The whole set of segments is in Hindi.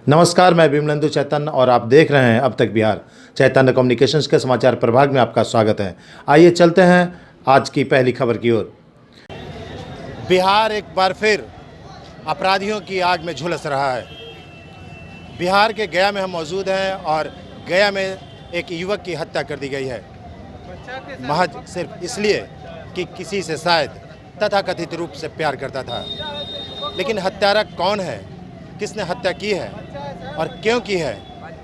नमस्कार, मैं विमलेंदु चैतन्य और आप देख रहे हैं अब तक बिहार। चैतन्य कम्युनिकेशंस के समाचार प्रभाग में आपका स्वागत है। आइए चलते हैं आज की पहली खबर की ओर। बिहार एक बार फिर अपराधियों की आग में झुलस रहा है। बिहार के गया में हम मौजूद हैं और गया में एक युवक की हत्या कर दी गई है, महज सिर्फ इसलिए कि किसी से शायद तथाकथित रूप से प्यार करता था। लेकिन हत्यारा कौन है, किसने हत्या की है और क्यों की है,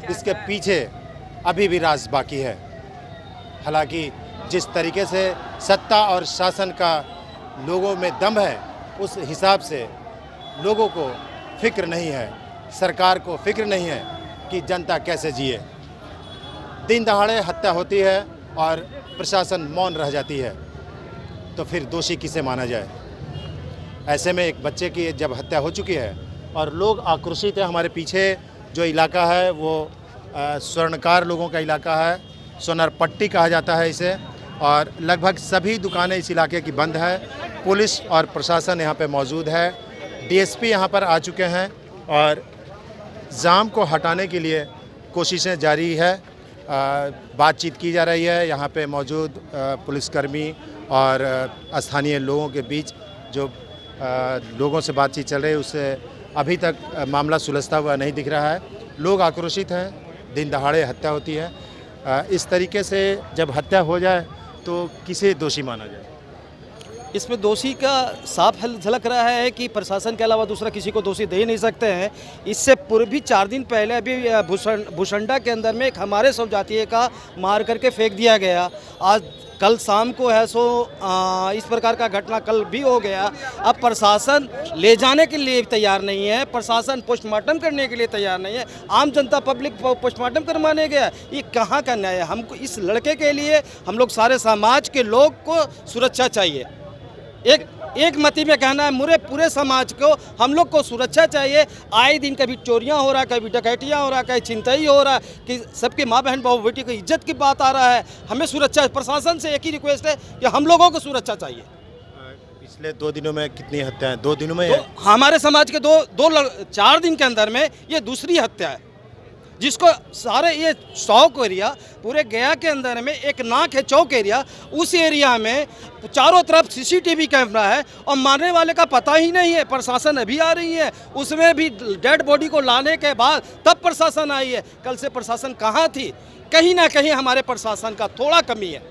इसके पीछे अभी भी राज बाकी है। हालांकि जिस तरीके से सत्ता और शासन का लोगों में दम है, उस हिसाब से लोगों को फिक्र नहीं है, सरकार को फिक्र नहीं है कि जनता कैसे जिए। दिन दहाड़े हत्या होती है और प्रशासन मौन रह जाती है, तो फिर दोषी किसे माना जाए। ऐसे में एक बच्चे की जब हत्या हो चुकी है और लोग आक्रोशित हैं। हमारे पीछे जो इलाका है वो स्वर्णकार लोगों का इलाका है, सोनार पट्टी कहा जाता है इसे, और लगभग सभी दुकानें इस इलाके की बंद है। पुलिस और प्रशासन यहाँ पे मौजूद है, डीएसपी यहाँ पर आ चुके हैं और जाम को हटाने के लिए कोशिशें जारी है। बातचीत की जा रही है यहाँ पे मौजूद पुलिसकर्मी और स्थानीय लोगों के बीच। जो लोगों से बातचीत चल रही है उससे अभी तक मामला सुलझता हुआ नहीं दिख रहा है। लोग आक्रोशित हैं, दिन दहाड़े हत्या होती है। इस तरीके से जब हत्या हो जाए तो किसे दोषी माना जाए? इसमें दोषी का साफ झलक रहा है कि प्रशासन के अलावा दूसरा किसी को दोषी दे ही नहीं सकते हैं। इससे पूर्व भी 4 दिन पहले अभी भूसंडा के अंदर में एक हमारे सब जातीय का मार करके फेंक दिया गया। आज कल शाम को है सो इस प्रकार का घटना कल भी हो गया। अब प्रशासन ले जाने के लिए तैयार नहीं है, प्रशासन पोस्टमार्टम करने के लिए तैयार नहीं है। आम जनता पब्लिक पोस्टमार्टम करवाने गया, ये कहाँ का न्याय है? हमको इस लड़के के लिए हम लोग सारे समाज के लोग को सुरक्षा चाहिए। एक मती में कहना है पूरे समाज को, हम लोग को सुरक्षा चाहिए। आए दिन कभी चोरियां हो रहा है, कभी डकैतियां हो रहा है, कभी चिंताई हो रहा है कि सबके माँ बहन बहू बेटी को इज्जत की बात आ रहा है। हमें सुरक्षा, प्रशासन से एक ही रिक्वेस्ट है कि हम लोगों को सुरक्षा चाहिए। पिछले 2 दिनों में कितनी हत्याएं? 2 दिनों में हमारे समाज के 4 दिन के अंदर में ये दूसरी हत्या है, जिसको सारे ये चौक एरिया, पूरे गया के अंदर में एक नाक है चौक एरिया, उस एरिया में चारों तरफ सीसीटीवी कैमरा है और मारने वाले का पता ही नहीं है। प्रशासन अभी आ रही है, उसमें भी डेड बॉडी को लाने के बाद तब प्रशासन आई है। कल से प्रशासन कहाँ थी? कहीं ना कहीं हमारे प्रशासन का थोड़ा कमी है।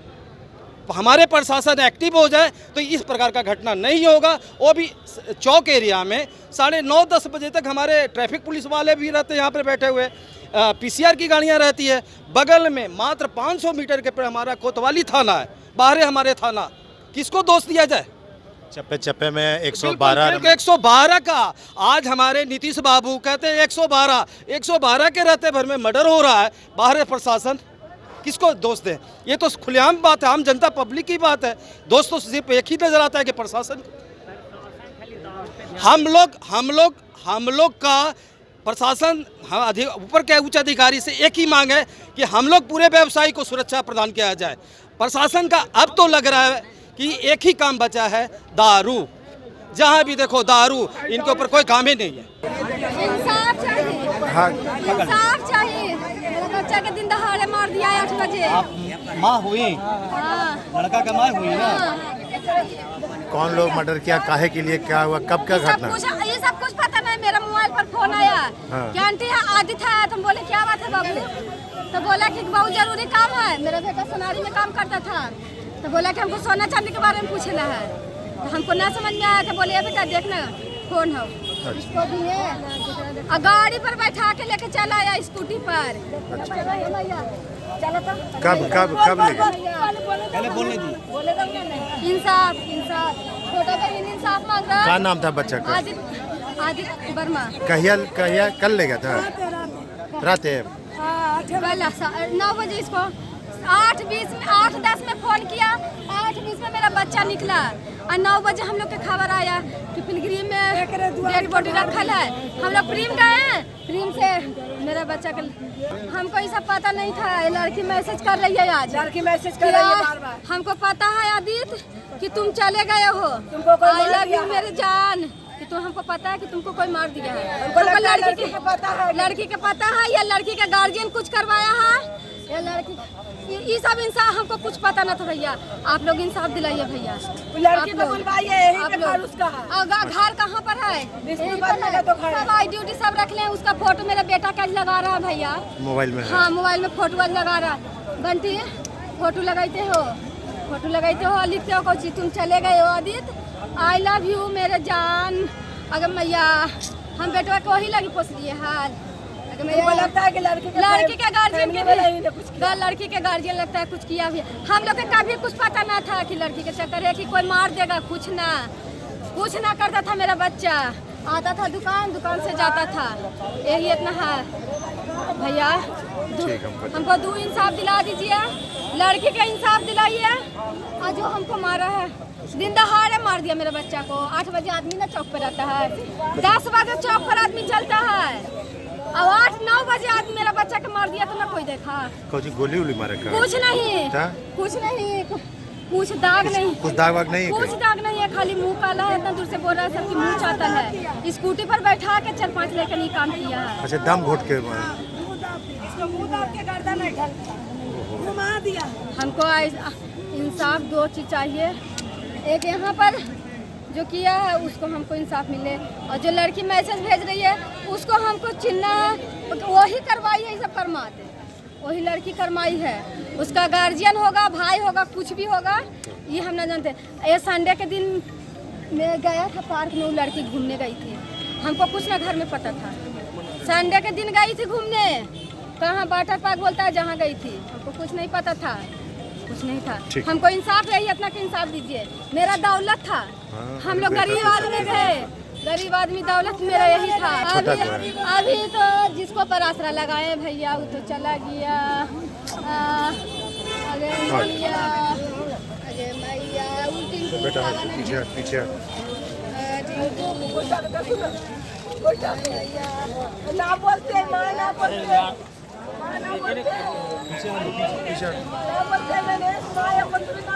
हमारे प्रशासन एक्टिव हो जाए तो इस प्रकार का घटना नहीं होगा। वो भी चौक एरिया में 9:30-10 बजे तक हमारे ट्रैफिक पुलिस वाले भी रहते हैं यहाँ पर बैठे हुए, पीसीआर की गाड़ियाँ रहती है। बगल में मात्र 500 मीटर के पर हमारा कोतवाली थाना है, बाहर हमारे थाना। किसको दोष दिया जाए? चप्पे चप्पे में 112 का आज हमारे नीतीश बाबू कहते हैं 112 के रहते भर में मर्डर हो रहा है। बाहर प्रशासन किसको दोष दें? ये तो खुलेआम बात है, आम जनता पब्लिक की बात है। दोस्त तो सिर्फ एक ही नजर आता है कि प्रशासन। हम लोग का प्रशासन ऊपर के उच्च अधिकारी से एक ही मांग है कि हम लोग पूरे व्यवसायी को सुरक्षा प्रदान किया जाए। प्रशासन का अब तो लग रहा है कि एक ही काम बचा है, दारू। जहाँ भी देखो दारू, इनके ऊपर कोई काम ही नहीं है। इंसाफ चाहिए। मेरा बच्चा के दिन दहाड़े मार दिया है 8 बजे। आप माँ हुई? लड़का का माँ हुई ना? कौन लोग मर्डर किया, काहे के लिए, क्या हुआ, कब का घटना? ये सब कुछ पता नहीं। मेरा मोबाइल पर फोन आया कि आंटी आदित्य है। तुम बोले क्या बात है बाबू? तो बोला कि बहुत जरूरी काम है। मेरा बेटा सोनारी में काम करता था, तो बोला कि हमको सोना चांदी के बारे में पूछना है। तो हमको ना समझ में आया। तो बोले बेटा देखना कौन हो, इसको भी है। और गाड़ी पर बैठा के लेके चला आया स्कूटी पर। कब पहले बोलने दी। इंसाफ छोटा बहन इंसाफ मांग रहा है। क्या नाम था बच्चा का? आदित्य वर्मा। कहिया कल ले गया था रात? कल 9 बजे इसको 8:10 में फ़ोन किया। 8:20 में मेरा बच्चा निकला और 9 बजे हम लोग के खबर आया कि पिलग्रीम में डेड बॉडी रखल है। हम लोग प्रीम गए हैं, प्रीम से मेरा बच्चा का हमको ये सब पता नहीं था। लड़की मैसेज कर रही है, आज लड़की मैसेज कर रही है बार-बार। हमको पता है आदित्य कि तुम चले गए हो, आई लव यू मेरी जान। कि तो हमको पता है कि तुमको कोई मार दिया है, तुमको लड़की के पता है या लड़की का गार्जियन कुछ करवाया है या लड़की, ये सब इंसाफ हमको कुछ पता ना था भैया। आप लोग इंसाफ दिलाइए भैया। लड़की को बुलवाइए, यही पे घर उसका है। घर कहाँ पर है? सब आई ड्यूटी सब रख लें। उसका फोटो मेरा बेटा का लगा रहा है भैया मोबाइल में। हाँ मोबाइल में फोटो लगा रहा है। बंटी फोटो लगाते हो, लिखते हो कुछ, तुम चले गए हो आदित्य, आई लव यू मेरे जान। अगर मैया हम बेटवा को वही लगी पोस लिए हाल। लगता है कि लड़की के गार्जियन के भी, लड़की के गार्जियन लगता है कुछ किया भी। हम लोग के कभी कुछ पता ना था कि लड़की के चक्कर है कि कोई मार देगा, कुछ ना करता था। मेरा बच्चा आता था दुकान से जाता था, यही इतना है भैया। हमको दो इंसाफ दिला दीजिए, लड़की का इंसाफ दिलाइए। और जो हमको मारा है दिन दहाड़े मार दिया मेरे बच्चा को। 8 बजे आदमी ना चौक पर रहता है, 10 बजे चौक पर आदमी चलता है, अब 8-9 बजे आदमी मेरा बच्चा को मार दिया तो ना कोई देखा। गोली उली मारे का? कुछ नहीं, कुछ दाग नहीं, कुछ दाग वाग नहीं, कुछ दाग नहीं है, खाली मुंह काला है। इतना दूर से बोल रहा है सबकी मुंह चाता है। स्कूटी पर बैठा के 4-5 लेकर नहीं काम किया है। अच्छा, दम घोट के घुमा दिया। हमको इंसाफ 2 चीज चाहिए। एक यहाँ पर जो किया है उसको हमको इंसाफ मिले, और जो लड़की मैसेज भेज रही है उसको हमको चिन्ना वही करवाई है। सब करमाते वही लड़की करमाई है, उसका गार्जियन होगा, भाई होगा, कुछ भी होगा, ये हम ना जानते। ये संडे के दिन मैं गया था पार्क में, वो लड़की घूमने गई थी, हमको कुछ ना घर में पता था। संडे के दिन गई थी घूमने, कहाँ वाटर पार्क बोलता है जहाँ गई थी, हमको कुछ नहीं पता था, कुछ नहीं था। हमको इंसाफ यही इतना कि इंसाफ दीजिए। मेरा दौलत था, हम लोग गरीब आदमी थे, गरीब आदमी, दौलत मेरा यही था। अभी तो जिसको पर आसरा लगाए भैया वो तो चला गया। अरे मैया पीछे ना बोलते, ना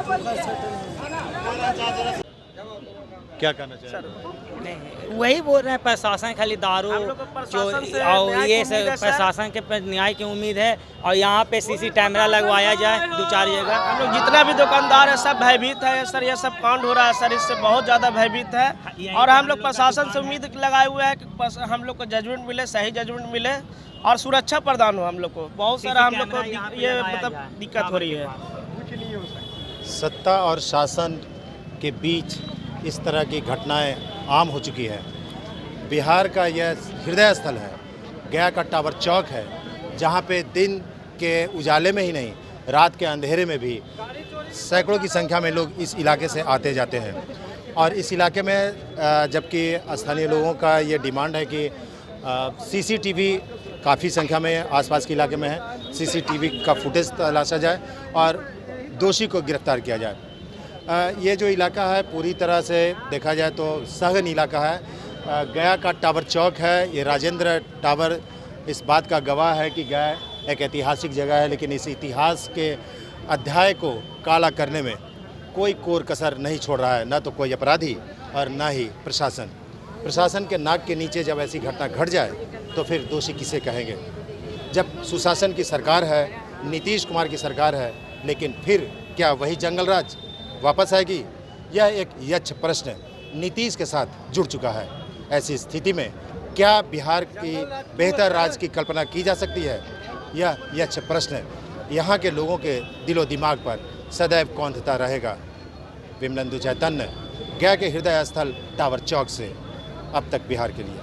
बोलते, क्या कहना चाहिए? वही बोल रहे हैं, प्रशासन खाली दारू जो और ये सब प्रशासन के न्याय की उम्मीद है। और यहाँ पे सीसी कैमरा लगवाया जाए 2-4 जगह। हम लोग जितना भी दुकानदार है सब भयभीत है सर। ये सब कांड हो रहा है सर, इससे बहुत ज़्यादा भयभीत है। और हम लोग प्रशासन से उम्मीद लगाए हुए हैं कि हम लोग को जजमेंट मिले, सही जजमेंट मिले और सुरक्षा प्रदान हो। हम लोग को बहुत सारा हम लोग को ये मतलब दिक्कत हो रही है। सत्ता और शासन के बीच इस तरह की घटनाएं आम हो चुकी है। बिहार का यह हृदय स्थल है, गया का टावर चौक है, जहां पे दिन के उजाले में ही नहीं, रात के अंधेरे में भी सैकड़ों की संख्या में लोग इस इलाके से आते जाते हैं। और इस इलाके में जबकि स्थानीय लोगों का ये डिमांड है कि सीसीटीवी काफ़ी संख्या में आसपास के इलाके में है, सीसीटीवी का फुटेज तलाशा जाए और दोषी को गिरफ्तार किया जाए। ये जो इलाका है पूरी तरह से देखा जाए तो सघन इलाका है। गया का टावर चौक है, ये राजेंद्र टावर इस बात का गवाह है कि गया एक ऐतिहासिक जगह है, लेकिन इस इतिहास के अध्याय को काला करने में कोई कोर कसर नहीं छोड़ रहा है, ना तो कोई अपराधी और ना ही प्रशासन। प्रशासन के नाक के नीचे जब ऐसी घटना घट जाए तो फिर दोषी किसे कहेंगे? जब सुशासन की सरकार है, नीतीश कुमार की सरकार है, लेकिन फिर क्या वही जंगल राज वापस आएगी? यह एक यक्ष प्रश्न नीतीश के साथ जुड़ चुका है। ऐसी स्थिति में क्या बिहार की बेहतर राज्य की कल्पना की जा सकती है? यह यक्ष प्रश्न यहाँ के लोगों के दिलो दिमाग पर सदैव कौंधता रहेगा। विमलेंदु चैतन्य, गया के हृदय स्थल टावर चौक से अब तक बिहार के लिए।